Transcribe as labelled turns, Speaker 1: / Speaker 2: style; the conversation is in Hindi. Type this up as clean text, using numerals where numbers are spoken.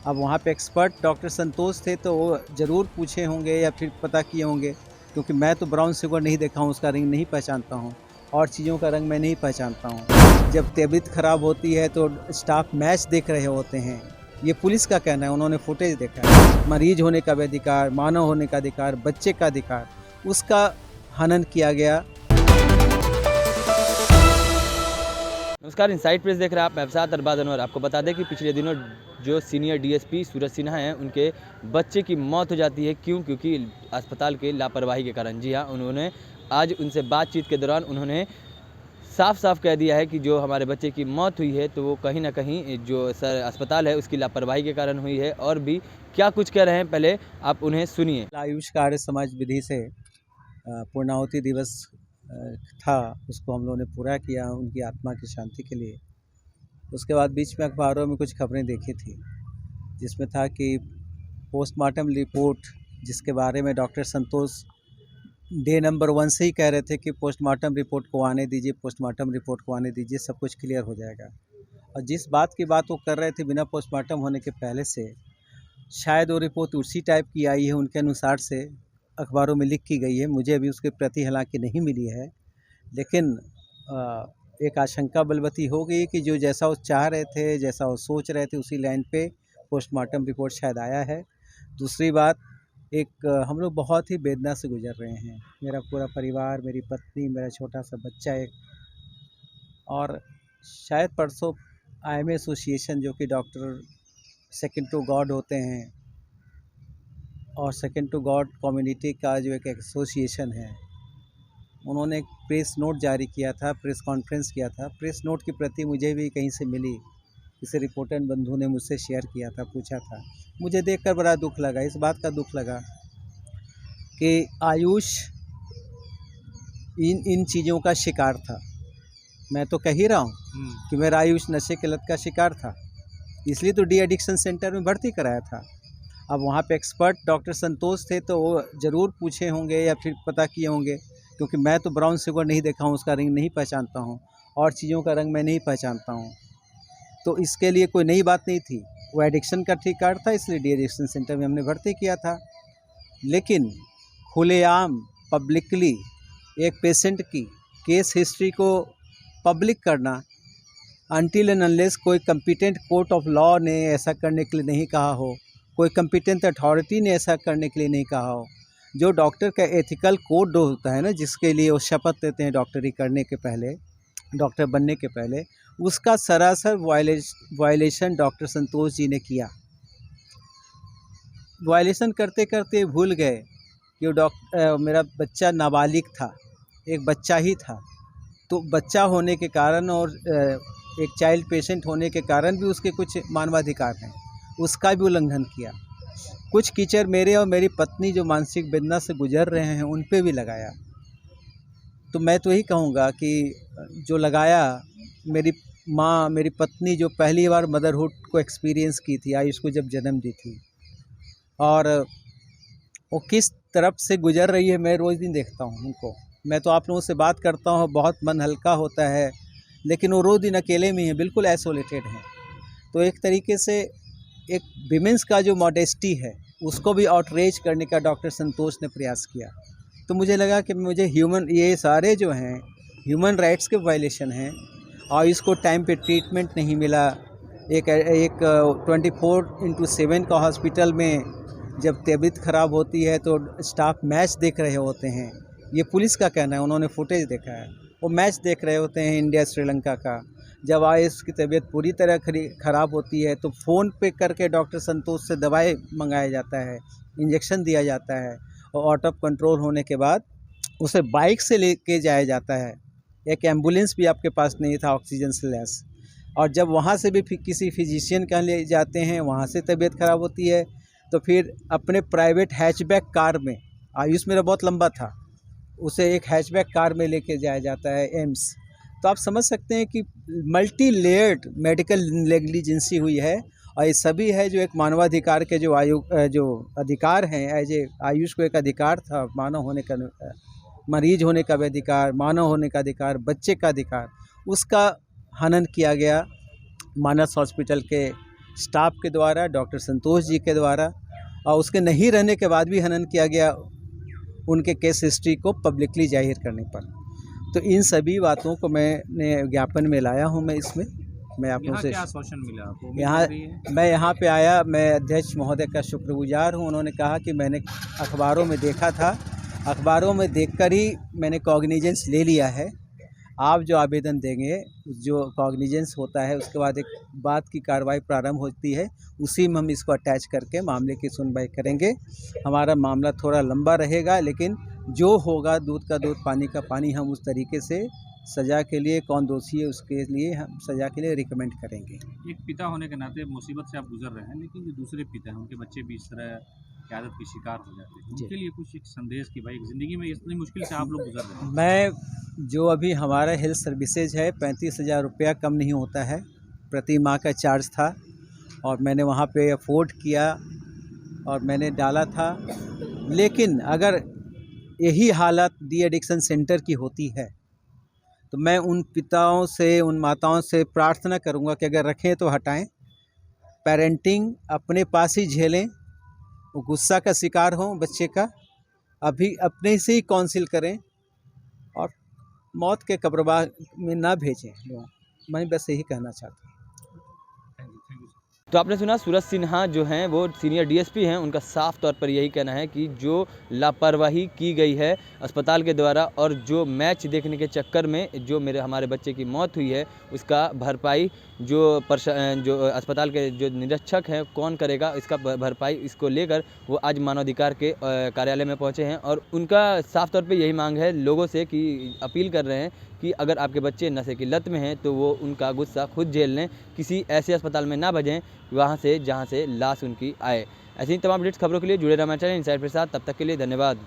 Speaker 1: अब वहाँ पे एक्सपर्ट डॉक्टर संतोष थे तो वो ज़रूर पूछे होंगे या फिर पता किए होंगे, क्योंकि मैं तो ब्राउन शुगर नहीं देखा हूँ, उसका रंग नहीं पहचानता हूँ और चीज़ों का रंग मैं नहीं पहचानता हूँ। जब तबीयत ख़राब होती है तो स्टाफ मैच देख रहे होते हैं, ये पुलिस का कहना है, उन्होंने फुटेज देखा है। मरीज होने का भी अधिकार, मानव होने का अधिकार, बच्चे का अधिकार, उसका हनन किया गया।
Speaker 2: नमस्कार, इनसाइड प्रेस देख रहे हैं आप। मैं अफसाद अरबाज अनवर। आपको बता दें कि पिछले दिनों जो सीनियर डीएसपी सूरज सिन्हा हैं, उनके बच्चे की मौत हो जाती है। क्योंकि अस्पताल के लापरवाही के कारण। जी हाँ, उन्होंने आज उनसे बातचीत के दौरान उन्होंने साफ साफ कह दिया है कि जो हमारे बच्चे की मौत हुई है तो वो कहीं ना कहीं जो अस्पताल है उसकी लापरवाही के कारण हुई है। और भी क्या कुछ कह रहे हैं, पहले आप उन्हें सुनिए।
Speaker 1: आयुष कार्य समाज विधि से पूर्णाहुति दिवस था, उसको हम लोगों ने पूरा किया उनकी आत्मा की शांति के लिए। उसके बाद बीच में अखबारों में कुछ खबरें देखी थी जिसमें था कि पोस्टमार्टम रिपोर्ट, जिसके बारे में डॉक्टर संतोष डे नंबर 1 से ही कह रहे थे कि पोस्टमार्टम रिपोर्ट को आने दीजिए, पोस्टमार्टम रिपोर्ट को आने दीजिए, सब कुछ क्लियर हो जाएगा। और जिस बात की बात वो कर रहे थे बिना पोस्टमार्टम होने के पहले से, शायद वो रिपोर्ट उसी टाइप की आई है, उनके अनुसार से अखबारों में लिख की गई है। मुझे अभी उसकी प्रति हालांकि नहीं मिली है, लेकिन एक आशंका बलवती हो गई कि जो जैसा वो चाह रहे थे, जैसा वो सोच रहे थे, उसी लाइन पे पोस्टमार्टम रिपोर्ट शायद आया है। दूसरी बात, एक हम लोग बहुत ही वेदना से गुजर रहे हैं, मेरा पूरा परिवार, मेरी पत्नी, मेरा छोटा सा बच्चा एक, और शायद परसों IMA एसोसिएशन, जो कि डॉक्टर सेकंड टू गॉड होते हैं और सेकंड टू गॉड कम्युनिटी का जो एक एसोसिएशन है, उन्होंने एक प्रेस नोट जारी किया था, प्रेस कॉन्फ्रेंस किया था। प्रेस नोट की प्रति मुझे भी कहीं से मिली, किसी रिपोर्टर बंधु ने मुझसे शेयर किया था, पूछा था। मुझे देखकर बड़ा दुख लगा, इस बात का दुख लगा कि आयुष इन चीज़ों का शिकार था। मैं तो कह ही रहा हूँ कि मेरा आयुष नशे की लत का शिकार था, इसलिए तो डी एडिक्शन सेंटर में भर्ती कराया था। अब वहाँ पे एक्सपर्ट डॉक्टर संतोष थे तो वो ज़रूर पूछे होंगे या फिर पता किए होंगे, क्योंकि मैं तो ब्राउन शुगर नहीं देखा हूँ, उसका रंग नहीं पहचानता हूँ और चीज़ों का रंग मैं नहीं पहचानता हूँ। तो इसके लिए कोई नई बात नहीं थी, वो एडिक्शन का शिकार था, इसलिए डी एडिक्शन सेंटर में हमने भर्ती किया था। लेकिन खुलेआम पब्लिकली एक पेशेंट की केस हिस्ट्री को पब्लिक करना, अनटिल एंड अनलेस कोई कंपिटेंट कोर्ट ऑफ लॉ ने ऐसा करने के लिए नहीं कहा हो, कोई कंपिटेंट अथॉरिटी ने ऐसा करने के लिए नहीं कहा हो, जो डॉक्टर का एथिकल कोड होता है ना, जिसके लिए वो शपथ लेते हैं डॉक्टरी करने के पहले, डॉक्टर बनने के पहले, उसका सरासर वायलेशन डॉक्टर संतोष जी ने किया। वायलेशन करते करते भूल गए कि वो मेरा बच्चा नाबालिग था, एक बच्चा ही था, तो बच्चा होने के कारण और एक चाइल्ड पेशेंट होने के कारण भी उसके कुछ मानवाधिकार हैं, उसका भी उल्लंघन किया। कुछ कीचड़ मेरे और मेरी पत्नी जो मानसिक वेदना से गुजर रहे हैं उन पे भी लगाया। तो मैं तो यही कहूँगा कि जो लगाया, मेरी माँ, मेरी पत्नी जो पहली बार मदरहुड को एक्सपीरियंस की थी, आयुष को जब जन्म दी थी, और वो किस तरफ से गुजर रही है, मैं रोज़ दिन देखता हूँ उनको। मैं तो आप लोगों से बात करता हूँ, बहुत मन हल्का होता है, लेकिन वो रोज़ दिन अकेले में हैं, बिल्कुल आइसोलेटेड हैं। तो एक तरीके से एक विमेंस का जो मॉडेस्टी है उसको भी आउटरीच करने का डॉक्टर संतोष ने प्रयास किया। तो मुझे लगा कि मुझे ये सारे जो हैं ह्यूमन राइट्स के वायलेशन हैं, और इसको टाइम पे ट्रीटमेंट नहीं मिला। एक 24/7 का हॉस्पिटल में जब तबीयत ख़राब होती है तो स्टाफ मैच देख रहे होते हैं, ये पुलिस का कहना है, उन्होंने फुटेज देखा है। वो मैच देख रहे होते हैं इंडिया श्रीलंका का। जब आयुष की तबीयत पूरी तरह ख़राब होती है तो फ़ोन पे करके डॉक्टर संतोष से दवाई मंगाया जाता है, इंजेक्शन दिया जाता है, और आउट ऑफ कंट्रोल होने के बाद उसे बाइक से लेके जाया जाता है। एक एम्बुलेंस भी आपके पास नहीं था ऑक्सीजन से लैस, और जब वहाँ से भी किसी फिजिशियन के ले जाते हैं, वहाँ से तबीयत ख़राब होती है, तो फिर अपने प्राइवेट हैचबैक कार में, आयुष मेरा बहुत लंबा था, उसे एक हैचबैक कार में लेके जाया जाता है एम्स। तो आप समझ सकते हैं कि मल्टी लेयर्ड मेडिकल नेग्लिजेंसी हुई है, और ये सभी है जो एक मानवाधिकार के जो अधिकार हैं, एज ए आयुष को एक अधिकार था, मानव होने का, मरीज होने का भी अधिकार, मानव होने का अधिकार, बच्चे का अधिकार, उसका हनन किया गया। मानस हॉस्पिटल के स्टाफ के द्वारा, डॉक्टर संतोष जी के द्वारा, और उसके नहीं रहने के बाद भी हनन किया गया उनके केस हिस्ट्री को पब्लिकली जाहिर करने पर। तो इन सभी बातों को मैंने ज्ञापन में लाया हूं। मैं इसमें मैं आप लोगों से
Speaker 3: क्या आश्वासन मिला आपको?
Speaker 1: मैं यहाँ पे आया, मैं अध्यक्ष महोदय का शुक्रगुजार हूँ। उन्होंने कहा कि मैंने अखबारों में देखा था, अखबारों में देखकर ही मैंने कॉग्निजेंस ले लिया है। आप जो आवेदन देंगे, जो कॉग्निजेंस होता है, उसके बाद एक बात की कार्रवाई प्रारंभ होती है, उसी में हम इसको अटैच करके मामले की सुनवाई करेंगे। हमारा मामला थोड़ा लंबा रहेगा, लेकिन जो होगा दूध का दूध पानी का पानी, हम उस तरीके से सज़ा के लिए, कौन दोषी है उसके लिए हम सज़ा के लिए रिकमेंड करेंगे।
Speaker 3: एक पिता होने के नाते मुसीबत से आप गुजर रहे हैं, लेकिन जो दूसरे पिता हैं उनके बच्चे भी इस तरह की आदत के शिकार हो जाते हैं, उनके लिए कुछ एक संदेश कि भाई ज़िंदगी में इतनी मुश्किल से आप लोग गुजर रहे हैं।
Speaker 1: मैं जो अभी हमारा हेल्थ सर्विसेज है, 35,000 रुपया कम नहीं होता है, प्रति माह का चार्ज था, और मैंने वहाँ पे अफोर्ड किया और मैंने डाला था। लेकिन अगर यही हालत डी एडिक्शन सेंटर की होती है, तो मैं उन पिताओं से, उन माताओं से प्रार्थना करूंगा कि अगर रखें तो हटाएं, पेरेंटिंग अपने पास ही झेलें, वो गुस्सा का शिकार हों बच्चे का, अभी अपने से ही काउंसिल करें और मौत के कब्रबाग में ना भेजें लोग। मैं बस यही कहना चाहता हूँ।
Speaker 2: तो आपने सुना सूरज सिन्हा जो हैं वो सीनियर डीएसपी हैं, उनका साफ तौर पर यही कहना है कि जो लापरवाही की गई है अस्पताल के द्वारा, और जो मैच देखने के चक्कर में जो हमारे बच्चे की मौत हुई है, उसका भरपाई जो अस्पताल के जो निरीक्षक हैं कौन करेगा, इसका भरपाई, इसको लेकर वो आज मानवाधिकार के कार्यालय में पहुंचे हैं। और उनका साफ तौर पे यही मांग है लोगों से, कि अपील कर रहे हैं कि अगर आपके बच्चे नशे की लत में हैं तो वो उनका गुस्सा खुद झेल लें, किसी ऐसे अस्पताल में ना भेजें वहाँ से जहाँ से लाश उनकी आए। ऐसी ही तमाम अपडेट्स खबरों के लिए जुड़े रहना चाहिए इनसाइड के साथ। तब तक के लिए धन्यवाद।